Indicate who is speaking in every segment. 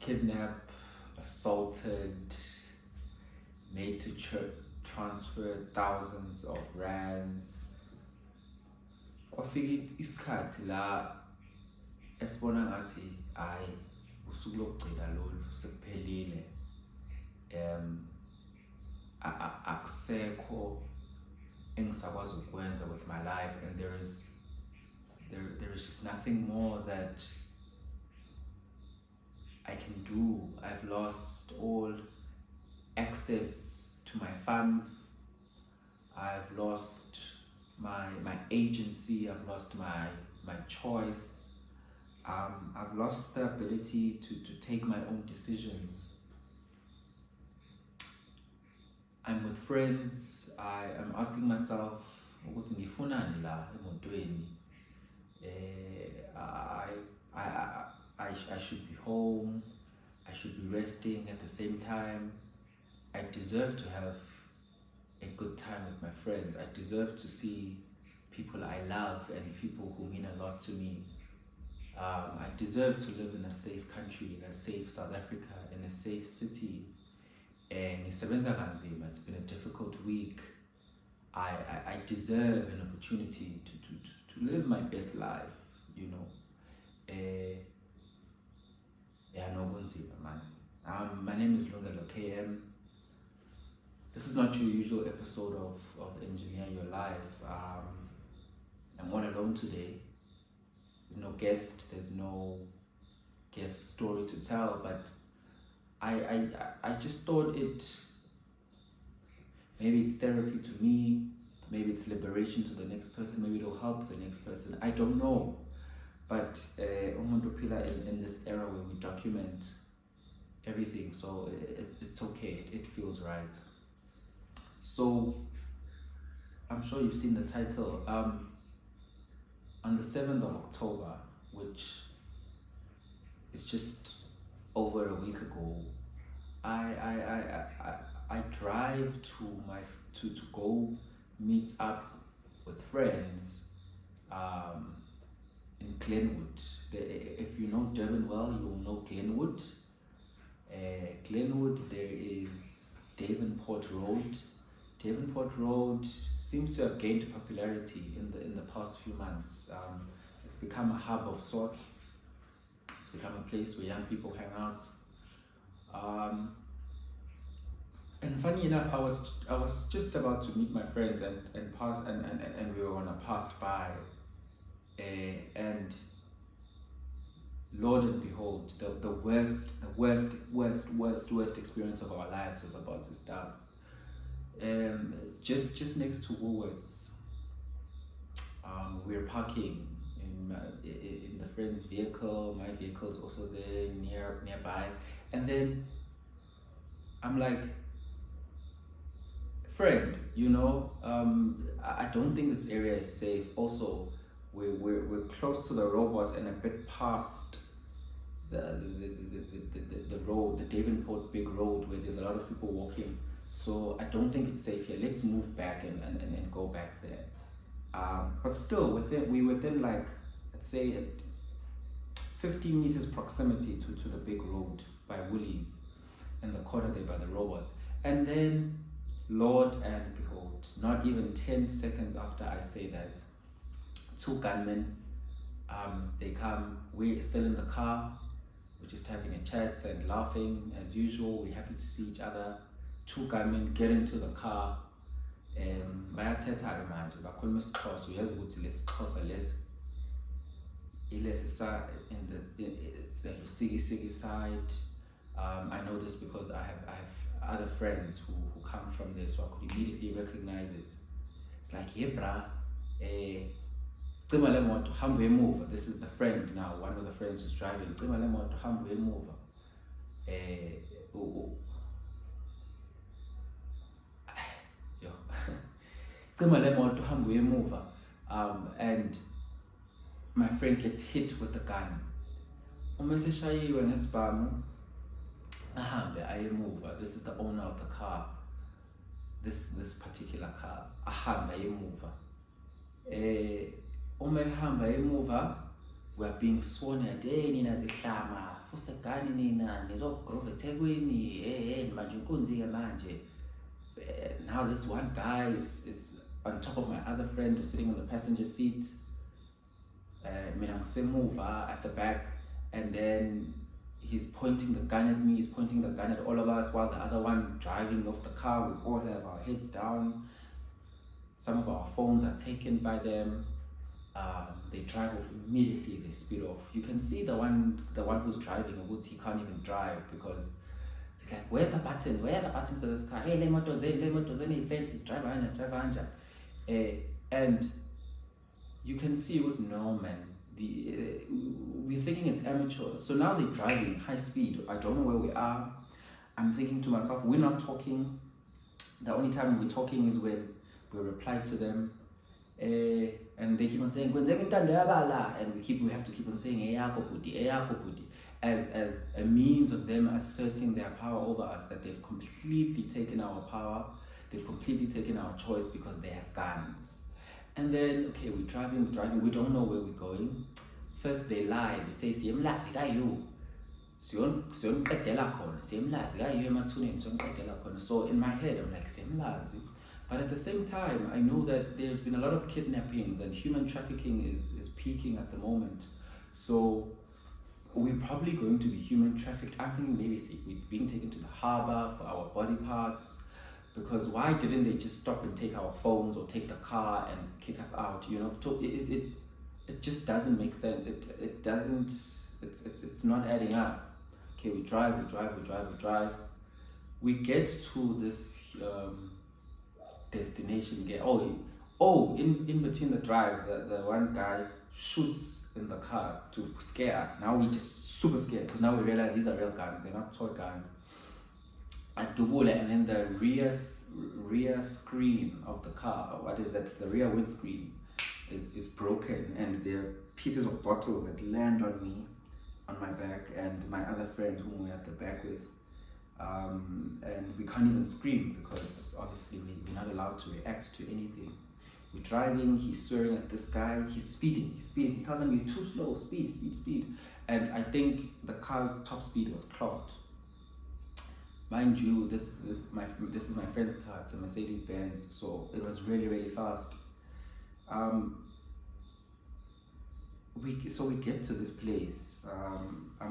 Speaker 1: kidnapped, assaulted, made to transfer thousands of rands. Kwafika isikhathi la esibona ngathi hayi usuku lokugcina lolu sekuphelile. Akusekho engisakwazi ukwenza with my life, and there is just nothing more that I can do. I've lost all access to my funds. I've lost my agency. I've lost my choice. I've lost the ability to take my own decisions. I'm with friends. I am asking myself, ukuthi ngifunani la emotweni? I should be home. I should be resting at the same time. I deserve to have a good time with my friends. I deserve to see people I love and people who mean a lot to me. I deserve to live in a safe country, in a safe South Africa, in a safe city. It's been a difficult week. I deserve an opportunity to live my best life, you know. My name is Lungelo KM. This is not your usual episode of Engineer Your Life. I'm all alone today. There's no guest. There's no guest story to tell, but I just thought maybe it's therapy to me, maybe it's liberation to the next person, maybe it'll help the next person. I don't know. But in this era where we document everything, so it's okay, it feels right. So I'm sure you've seen the title. On the 7th of October, which is just over a week ago, I drive to go meet up with friends in Glenwood. If you know Durban well, you will know Glenwood. Glenwood, there is Davenport Road. Davenport Road seems to have gained popularity in the past few months. It's become a hub of sort. It's become a place where young people hang out. And funny enough, I was just about to meet my friends and we were gonna pass by, and Lord and behold, the worst experience of our lives was about to start. Just next to Woolworths, we're parking in the friend's vehicle. My vehicle is also there nearby, and then I'm like, friend, you know, I don't think this area is safe. Also, we're close to the robot and a bit past the road, the Davenport big road where there's a lot of people walking. So I don't think it's safe here. Let's move back and go back there. But still, we're within like, let's say, 15 meters proximity to the big road by Woolies and the corner there by the robots. And then, Lord and behold, not even 10 seconds after I say that, two gunmen, they come. We're still in the car. We're just having a chat and laughing as usual. We're happy to see each other. Two gunmen get into the car. Bayathetha-ke manje bakhuluma isiXhosa, uyazi ukuthi lesiXhosa lesi ilesi in the Lusiki side. I know this because I have other friends who come from there, so I could immediately recognize it. It's like, hey bra, cima le moto, hambe emuva. This is the friend now, one of the friends who's driving. Cima le moto, hambe emuva. Cima le moto, hambe emuva. And my friend gets hit with the gun. Uma seshayiwe ngesibhamu, ahambe ayemuva. This is the owner of the car. This particular car. Ahambe ayemuva. Uma ehamba ayemuva, we are being sworn at, hey nina zihlama fusegani nina nizogrova eThekwini, hey manje inkunzi-ke manje. Now this one guy is on top of my other friend who's sitting on the passenger seat, mina ngisemuva at the back, and then he's pointing the gun at me, he's pointing the gun at all of us, while the other one driving off the car. We all have our heads down. Some of our phones are taken by them. They drive off immediately, they speed off. You can see the one who's driving, he can't even drive because he's like, where are the buttons to this car? Hey, le moto zeni, fence, drive anja. And you can see with no man, we're thinking it's amateur. So now they're driving high speed. I don't know where we are. I'm thinking to myself, we're not talking. The only time we're talking is when we reply to them. And they keep on saying, and we have to keep on saying, as a means of them asserting their power over us, that they've completely taken our power, they've completely taken our choice because they have guns. And then, okay, we're driving, we don't know where we're going. First they lie, they say, siyemlazi ka you. Siyonqedela khona, siyemlazi ka you emathuneni, siyonqedela khona. So in my head, I'm like, siyemlazi. But at the same time, I know that there's been a lot of kidnappings and human trafficking is peaking at the moment. So we're probably going to be human trafficked. I'm thinking maybe we're being taken to the harbor for our body parts. Because why didn't they just stop and take our phones or take the car and kick us out? You know, it just doesn't make sense. It doesn't. It's not adding up. Okay, we drive. We get to this destination. In between the drive, the one guy shoots in the car to scare us. Now we just super scared because now we realize these are real guns. They're not toy guns. At Dubula, and then the rear screen of the car, what is that? The rear windscreen is broken, and there are pieces of bottles that land on me, on my back, and my other friend whom we're at the back with. And we can't even scream because obviously we're not allowed to react to anything. We're driving, he's swearing at this guy, he's speeding. He tells him, you're too slow, speed. And I think the car's top speed was clocked. Mind you, this is my friend's car. It's a Mercedes Benz, so it was really fast. We get to this place.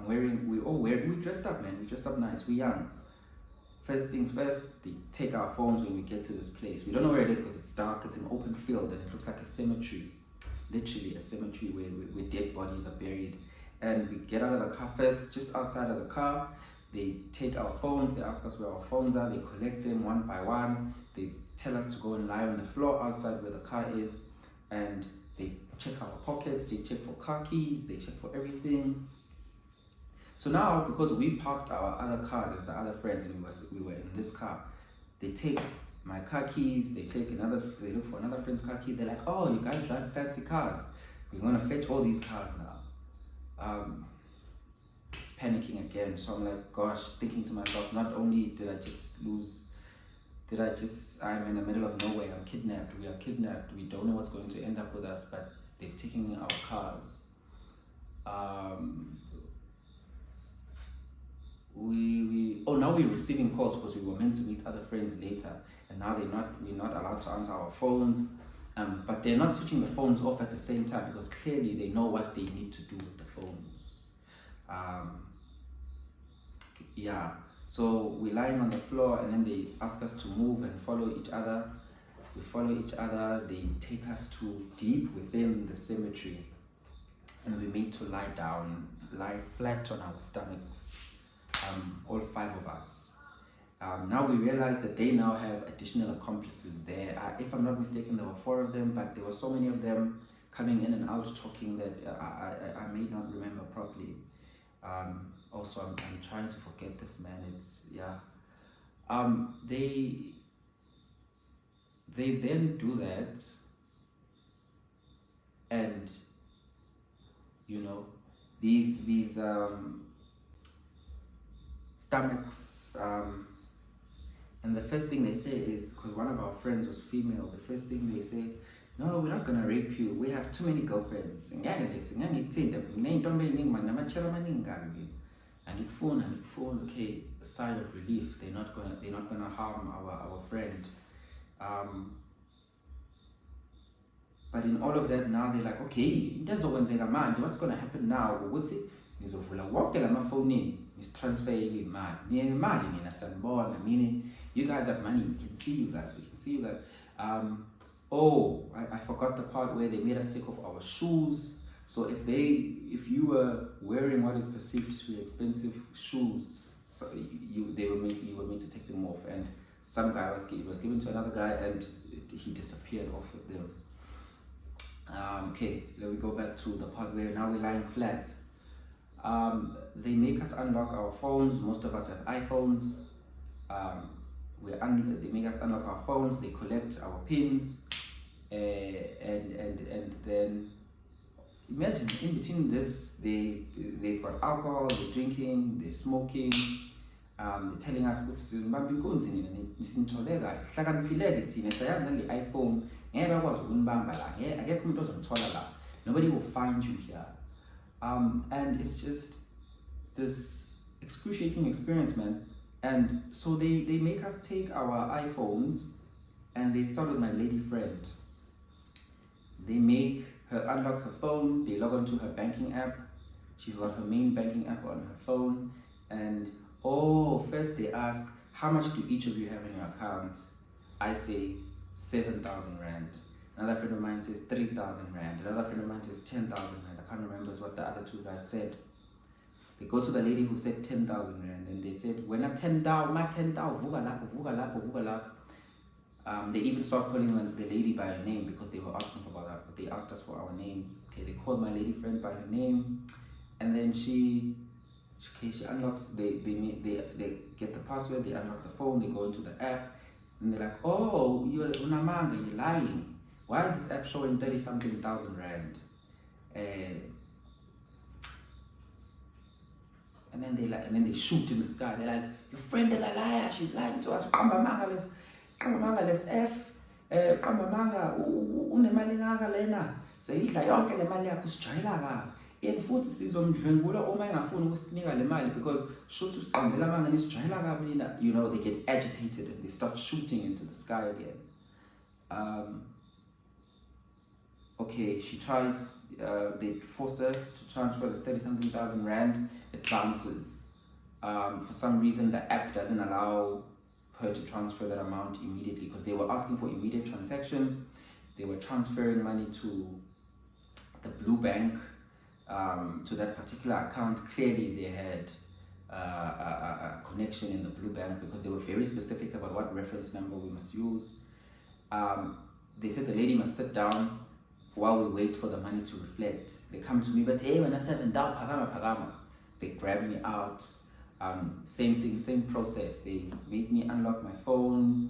Speaker 1: We dressed up, man. We dressed up nice. We're young. First things first, they take our phones when we get to this place. We don't know where it is because it's dark. It's an open field and it looks like a cemetery, literally a cemetery where dead bodies are buried. And we get out of the car first. Just outside of the car, they take our phones, they ask us where our phones are, they collect them one by one, they tell us to go and lie on the floor outside where the car is, and they check our pockets, they check for car keys, they check for everything. So now, because we parked our other cars as the other friends and we were in this car, they take my car keys, they look for another friend's car key, they're like, oh, you guys drive fancy cars, we're gonna fetch all these cars now. Panicking again. So I'm like, gosh, thinking to myself, not only did I just lose, I'm in the middle of nowhere, I'm kidnapped, we are kidnapped, we don't know what's going to end up with us, but they've taken our cars. Now we're receiving calls because we were meant to meet other friends later, and now we're not allowed to answer our phones. But they're not switching the phones off at the same time because clearly they know what they need to do with the phones. So we're lying on the floor and then they ask us to move and follow each other. We follow each other, they take us to deep within the cemetery and we made to lie flat on our stomachs, all 5 of us. Now we realize that they now have additional accomplices there. If I'm not mistaken, there were 4 of them, but there were so many of them coming in and out talking that I may not remember properly. Also, I'm trying to forget this, man. They then do that, and these stomachs. And the first thing they say is, because one of our friends was female, the first thing they say is, no, we're not gonna rape you. We have too many girlfriends. Okay, a sign of relief. They're not gonna harm our friend. But in all of that, now they're like, okay, what's gonna happen now? What's it? Transfer meaning you guys have money, we can see you guys. I forgot the part where they made us take off our shoes. So if you were wearing what is perceived to be expensive shoes, so you were made to take them off, and some guy was given to another guy, and he disappeared off with them. Okay, let me go back to the part where now we're lying flat. They make us unlock our phones. Most of us have iPhones. They make us unlock our phones. They collect our pins, and then imagine in between this, they've got alcohol, they're drinking, they're smoking. They're telling us iPhone. Nobody will find you here. And it's just this excruciating experience, man. And so they make us take our iPhones, and they start with my lady friend. They make her unlock her phone, they log onto her banking app. She's got her main banking app on her phone, and first they ask, how much do each of you have in your account? I say 7,000 rand. Another friend of mine says 3,000 rand. Another friend of mine says 10,000 rand. I can't remember what the other two guys said. They go to the lady who said 10,000 rand, and they said, when I 10,000, my 10,000, vuga lap. They even start calling the lady by her name because they were asking for that. But they asked us for our names. Okay, they called my lady friend by her name, and then she unlocks. They get the password. They unlock the phone. They go into the app, and they're like, oh, you're unamanga, you're lying. Why is this app showing 30-something thousand rand? And then they shoot in the sky. They're like, your friend is a liar. She's lying to us. Qamba let's F. Qamba unemali ngaka lena. Seyidla yonke le mali yakho sijayela ka. And futhi sizomdlwengula uma engafuni ukusinika le mali because shoot usiqambela manga nisijayela ka mina. You know, they get agitated and they start shooting into the sky again. Okay, she tries, they force her to transfer the 30-something thousand rand. It bounces. For some reason, the app doesn't allow her to transfer that amount immediately because they were asking for immediate transactions. They were transferring money to the blue bank, to that particular account. Clearly, they had a connection in the blue bank because they were very specific about what reference number we must use. They said the lady must sit down while we wait for the money to reflect. They come to me, but hey, when I said down, pagama. They grab me out. Same thing, same process. They make me unlock my phone.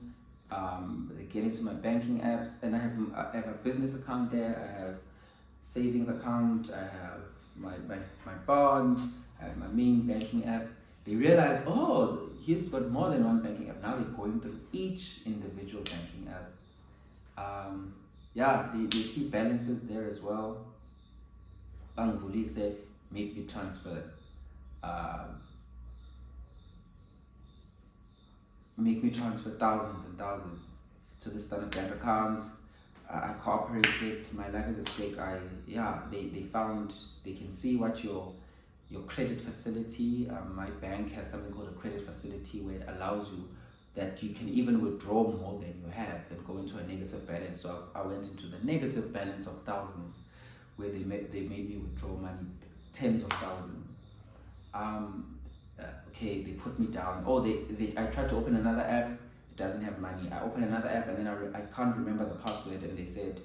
Speaker 1: They get into my banking apps, and I have a business account there. I have savings account. I have my bond. I have my main banking app. They realize, oh, he's got more than one banking app. Now they're going through each individual banking app. They see balances there as well. Bangvuli said, make me transfer. Make me transfer thousands and thousands to the Standard Bank account. I cooperated. My life is at stake. They found, they can see what your credit facility. My bank has something called a credit facility where it allows you that you can even withdraw more than you have and go into a negative balance. So I went into the negative balance of thousands, where they made me withdraw money, tens of thousands. Okay, they put me down. I tried to open another app. It doesn't have money. I open another app and then I can't remember the password, and they said,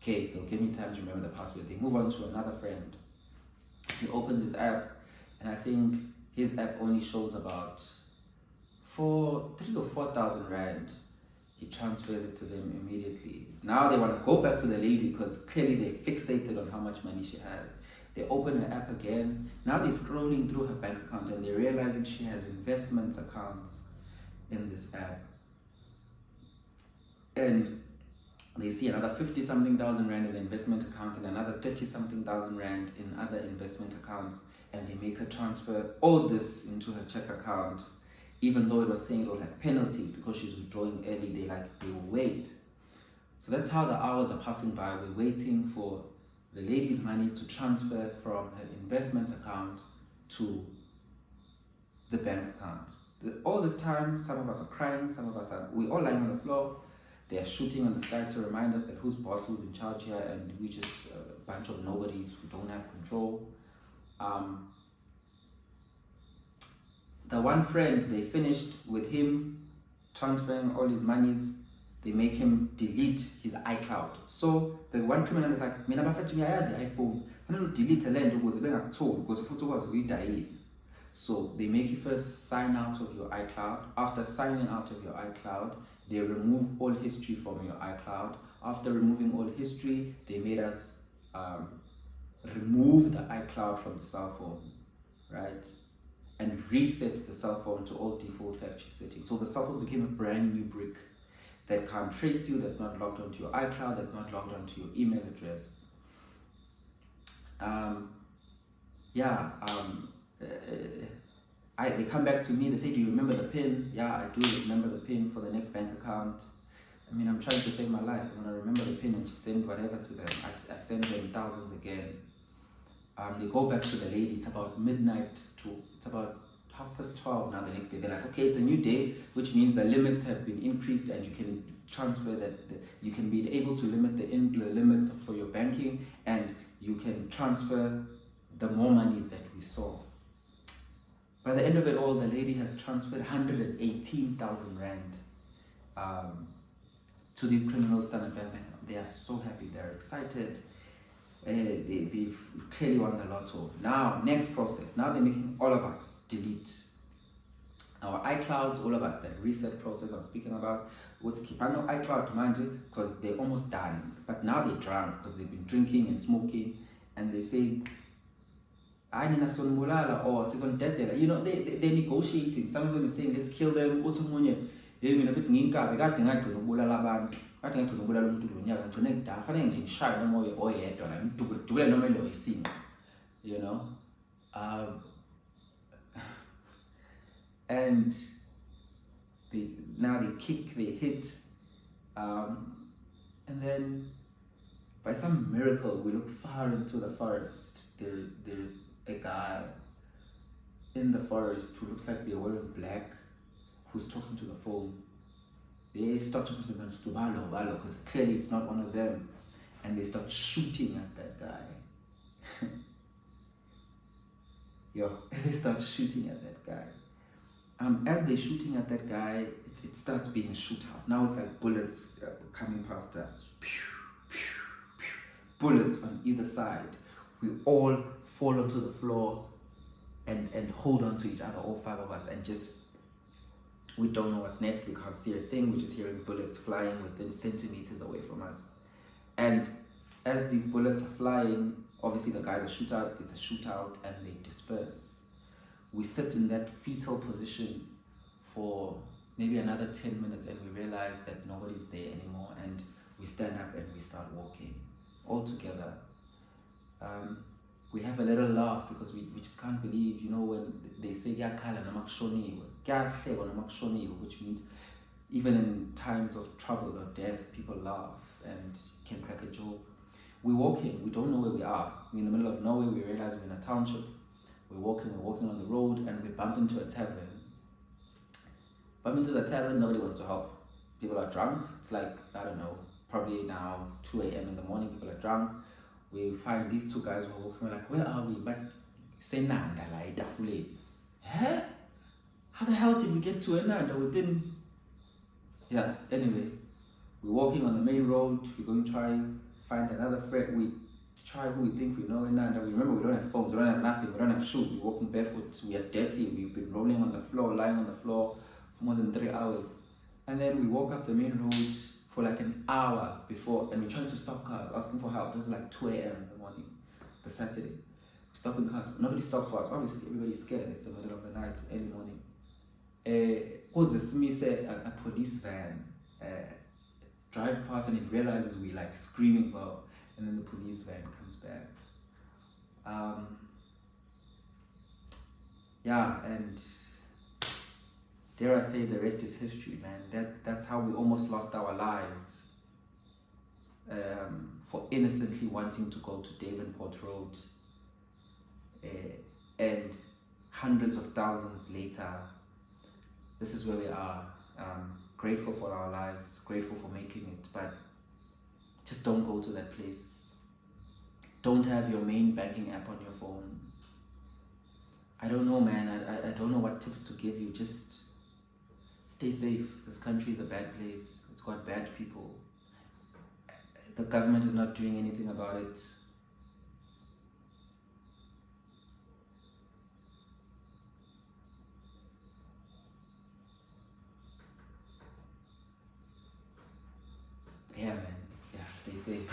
Speaker 1: okay, they'll give me time to remember the password. They move on to another friend. He opens his app, and I think his app only shows about 3,000 or 4,000 rand. He transfers it to them immediately. Now they want to go back to the lady because clearly they're fixated on how much money she has. They open her app again. Now they're scrolling through her bank account and they're realizing she has investment accounts in this app. And they see another 50 something thousand rand in the investment account and another 30 something thousand rand in other investment accounts, and they make her transfer all this into her check account, even though it was saying it will have penalties because she's withdrawing early. They like, we will wait. So that's how the hours are passing by. We're waiting for the lady's money to transfer from her investment account to the bank account. All this time, some of us are crying, some of us are, we're all lying on the floor. They are shooting on the sky to remind us that who's boss, who's in charge here, and we're just a bunch of nobodies who don't have control. The one friend, they finished with him transferring all his monies. They make him delete his iCloud. So the one criminal is like, mina bafethu ngiyayazi iPhone. Fanele delete le nto ukuze bengakutholi because futhi ukwazi ukuyidayisa. So they make you first sign out of your iCloud. After signing out of your iCloud, they remove all history from your iCloud. After removing all history, they made us remove the iCloud from the cell phone, right? And reset the cell phone to all default factory settings. So the cell phone became a brand new brick that can't trace you, that's not logged onto your iCloud, that's not logged onto your email address. They come back to me, they say, do you remember the PIN? Yeah, I do remember the PIN for the next bank account. I mean, I'm trying to save my life. I'm gonna remember the PIN and just send whatever to them. I send them thousands again. They go back to the lady, it's about midnight it's about 12:30 now the next day. They're like, okay, it's a new day, which means the limits have been increased and you can transfer you can be able to limit the limits for your banking, and you can transfer the more monies that we saw. By the end of it all, the lady has transferred 118,000 rand to these criminals Standard Bank. They are so happy, they're excited. They've clearly won the lotto. Now, next process. Now they're making all of us delete our iClouds, all of us, that reset process I'm speaking about. What's keep on iCloud mind, because they're almost done. But now they're drunk because they've been drinking and smoking, and they say, I need a son mulala or season death. You know, they're negotiating. Some of them are saying, let's kill them. If it's nginkabe kade ngagcina ukubulala abantu kade ngagcina ukubulala umuntu lo nyaka ngicine ngidala fanele nje ngishaye noma oyedwa la ngidubule noma lo isinqa, you know. And now they kick, they hit, and then by some miracle we look far into the forest. There's a guy in the forest who looks like they're wearing black, who's talking to the phone. They start talking to them, to Balo, because clearly it's not one of them. And they start shooting at that guy. They start shooting at that guy. As they're shooting at that guy, it starts being a shootout. Now it's like bullets coming past us. Pew, pew, pew. Bullets on either side. We all fall onto the floor and hold on to each other, all five of us, and just, we don't know what's next. We can't see a thing. We're just hearing bullets flying within centimeters away from us. And as these bullets are flying, obviously the guys are shootout. It's a shootout, and they disperse. We sit in that fetal position for maybe another 10 minutes, and we realize that nobody's there anymore. And we stand up and we start walking all together. We have a little laugh because we just can't believe, you know, when they say which means even in times of trouble or death, people laugh and can crack a joke. We're walking, we don't know where we are. We're in the middle of nowhere, we realize we're in a township. We're walking on the road, and we bump into a tavern. Nobody wants to help. People are drunk. It's like, I don't know, probably now 2 a.m. in the morning, people are drunk. We find these two guys who are walking, we're like, where are we? But say Nanda, like Dafule. Huh? How the hell did we get to Inanda within? Yeah, anyway, we're walking on the main road, we're going to try find another friend. We try who we think we know Inanda. We remember we don't have phones, we don't have nothing, we don't have shoes, we're walking barefoot, we are dirty, we've been rolling on the floor, lying on the floor for more than 3 hours. And then we walk up the main road for like an hour before, and we're trying to stop cars, asking for help. This is like 2 a.m. in the morning, the Saturday. We're stopping cars, nobody stops for us. Obviously, everybody's scared. It's the middle of the night, early morning. Because me said a police van drives past and it realizes we like screaming for help, and then the police van comes back. Yeah, and dare I say, the rest is history, man. That's how we almost lost our lives, for innocently wanting to go to Davenport Road, and hundreds of thousands later, this is where we are. Grateful for our lives, grateful for making it, but just don't go to that place. Don't have your main banking app on your phone. I don't know, man. I don't know what tips to give you. Just stay safe. This country is a bad place. It's got bad people. The government is not doing anything about it. Yeah, man. Yeah, stay safe.